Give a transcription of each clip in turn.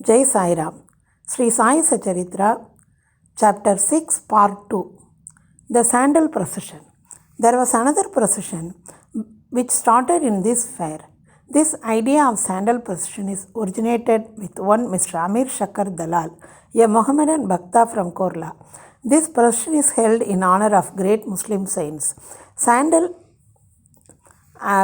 Jai Sai Ram. Sri Sai Satcharitra, Chapter 6, Part 2. The Sandal Procession. There was another procession which started in this fair. This idea of sandal procession is originated with one Mr. Amir Shakkar Dalal, a Mohammedan Bhakta from Korla. This procession is held in honor of great Muslim saints. Sandal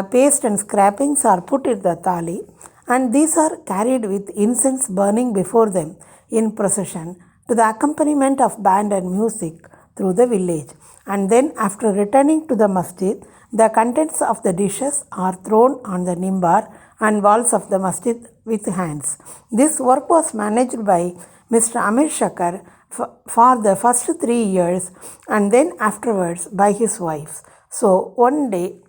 paste and scrapings are put in the thali, and these are carried with incense burning before them in procession to the accompaniment of band and music through the village. And then, after returning to the masjid, the contents of the dishes are thrown on the nimbar and walls of the masjid with hands. This work was managed by Mr. Amir Shakkar for the first 3 years and then afterwards by his wives. So, one day,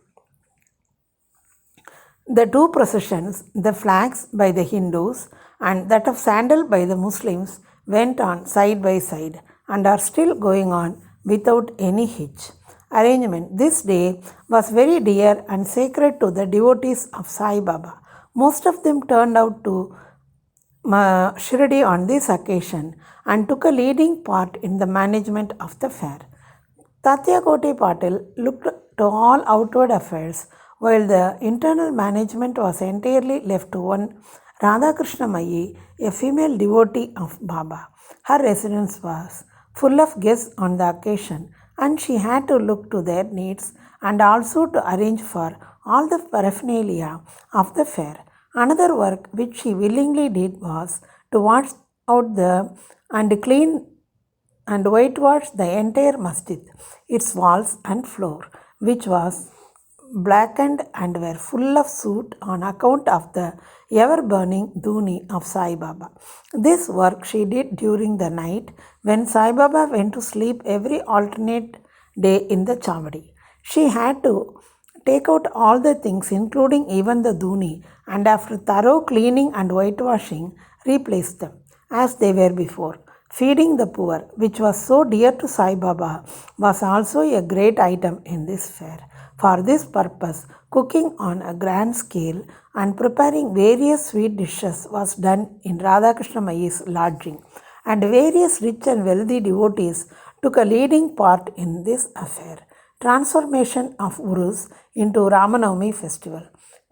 the two processions, the flags by the Hindus and that of sandal by the Muslims, went on side by side and are still going on without any hitch. Arrangement this day was very dear and sacred to the devotees of Sai Baba. Most of them turned out to Shirdi on this occasion and took a leading part in the management of the fair. Tatya Koti Patil looked to all outward affairs, while the internal management was entirely left to one Radhakrishna Mayi, a female devotee of Baba. Her residence was full of guests on the occasion, and she had to look to their needs and also to arrange for all the paraphernalia of the fair. Another work which she willingly did was to wash out and clean and whitewash the entire masjid, its walls and floor, which was blackened and were full of soot on account of the ever-burning dhuni of Sai Baba. This work she did during the night when Sai Baba went to sleep every alternate day in the Chavadi. She had to take out all the things, including even the dhuni, and after thorough cleaning and whitewashing, replace them as they were before. Feeding the poor, which was so dear to Sai Baba, was also a great item in this fair. For this purpose, cooking on a grand scale and preparing various sweet dishes was done in Radhakrishna Mayi's lodging, and various rich and wealthy devotees took a leading part in this affair. Transformation of Urus into Ramanavami festival.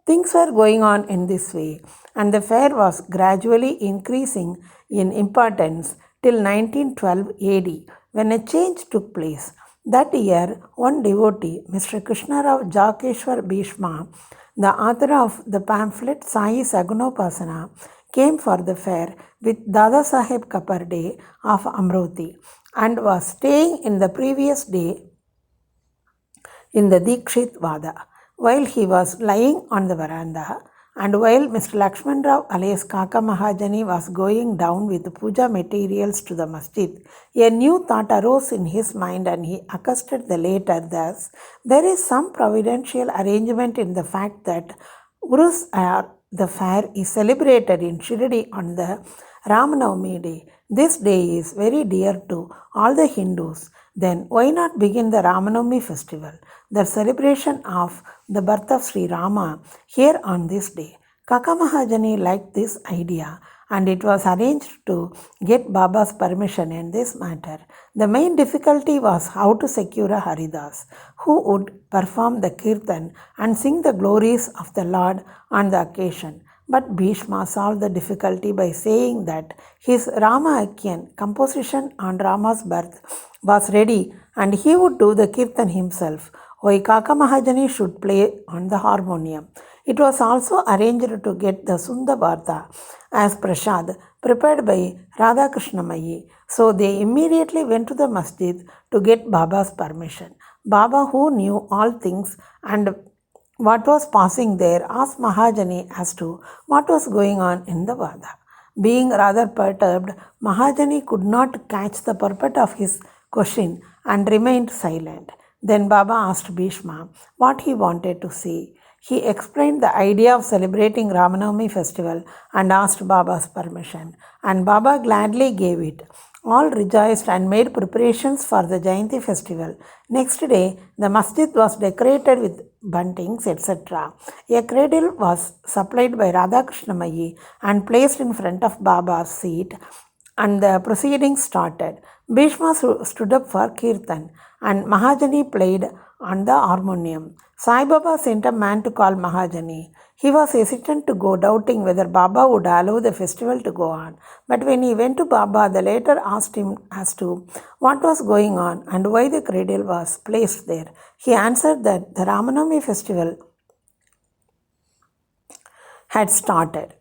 Things were going on in this way, and the fair was gradually increasing in importance till 1912 AD, when a change took place. That year, one devotee, Mr. Krishnarao Jakeshwar Bhishma, the author of the pamphlet Sai Sagunopasana, came for the fair with Dada Saheb Kaparde of Amroti and was staying in the previous day in the Dikshit Vada. While he was lying on the veranda, and while Mr. Lakshman Rao alias Kaka Mahajani was going down with puja materials to the masjid, a new thought arose in his mind and he accosted the latter thus: there is some providential arrangement in the fact that Urus the fair is celebrated in Shirdi on the Ramanavami day. This day is very dear to all the Hindus. Then why not begin the Ramanavami festival, the celebration of the birth of Sri Rama, here on this day? Kaka Mahajani liked this idea, and it was arranged to get Baba's permission in this matter. The main difficulty was how to secure a Haridas who would perform the kirtan and sing the glories of the Lord on the occasion. But Bhishma solved the difficulty by saying that his Rama Akyan composition on Rama's birth was ready and he would do the kirtan himself, while Kaka Mahajani should play on the harmonium. It was also arranged to get the Sundabartha as prasad prepared by Radhakrishna Mayi. So they immediately went to the masjid to get Baba's permission. Baba, who knew all things and what was passing there, asked Mahajani as to what was going on in the Vada. Being rather perturbed, Mahajani could not catch the purport of his question and remained silent. Then Baba asked Bhishma what he wanted to say. He explained the idea of celebrating Ramanavami festival and asked Baba's permission, and Baba gladly gave it. All rejoiced and made preparations for the Jayanti festival. Next day, the masjid was decorated with buntings, etc. A cradle was supplied by Radhakrishna and placed in front of Baba's seat, and the proceedings started. Bhishma stood up for Kirtan, and Mahajani played on the harmonium. Sai Baba sent a man to call Mahajani. He was hesitant to go, doubting whether Baba would allow the festival to go on. But when he went to Baba, the latter asked him as to what was going on and why the cradle was placed there. He answered that the Ramanavami festival had started,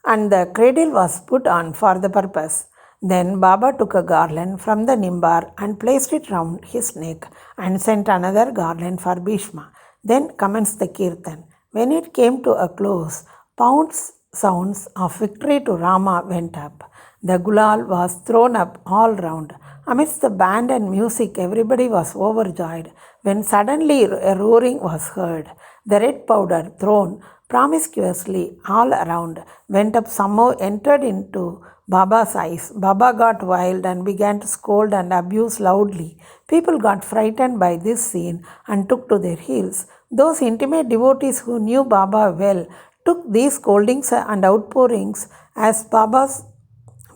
and the cradle was put on for the purpose. Then Baba took a garland from the nimbar and placed it round his neck and sent another garland for Bhishma. Then commenced the kirtan. When it came to a close, sounds of victory to Rama went up. The gulal was thrown up all round. Amidst the band and music, everybody was overjoyed when suddenly a roaring was heard. The red powder thrown promiscuously all around went up, somehow entered into Baba's eyes. Baba got wild and began to scold and abuse loudly. People got frightened by this scene and took to their heels. Those intimate devotees who knew Baba well took these scoldings and outpourings as Baba's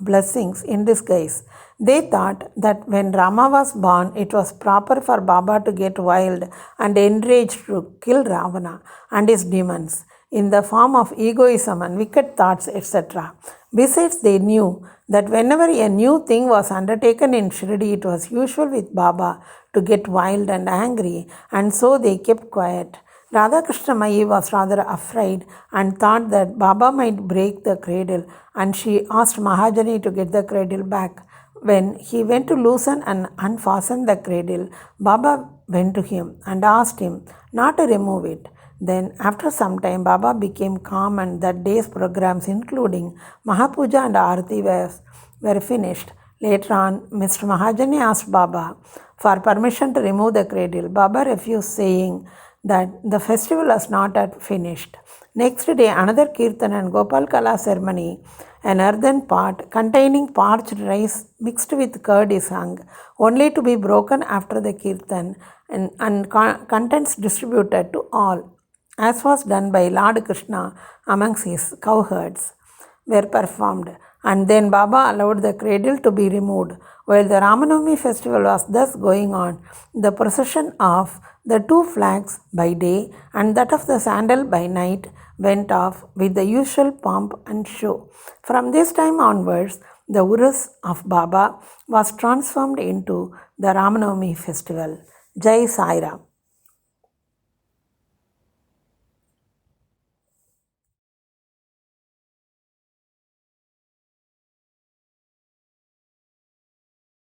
blessings in disguise. They thought that when Rama was born, it was proper for Baba to get wild and enraged to kill Ravana and his demons in the form of egoism and wicked thoughts, etc. Besides, they knew that whenever a new thing was undertaken in Shirdi, it was usual with Baba to get wild and angry, and so they kept quiet. Radhakrishna Mai was rather afraid and thought that Baba might break the cradle, and she asked Mahajani to get the cradle back. When he went to loosen and unfasten the cradle, Baba went to him and asked him not to remove it. Then, after some time, Baba became calm, and that day's programs, including Mahapuja and Aarti, were finished. Later on, Mr. Mahajani asked Baba for permission to remove the cradle. Baba refused, saying that the festival was not yet finished. Next day, another Kirtan and Gopal Kala ceremony, an earthen pot containing parched rice mixed with curd is hung, only to be broken after the Kirtan, and contents distributed to all, as was done by Lord Krishna amongst his cowherds, were performed, and then Baba allowed the cradle to be removed. While the Ramanavami festival was thus going on, the procession of the two flags by day and that of the sandal by night went off with the usual pomp and show. From this time onwards, the Urus of Baba was transformed into the Ramanavami festival. Jai Sai Ram.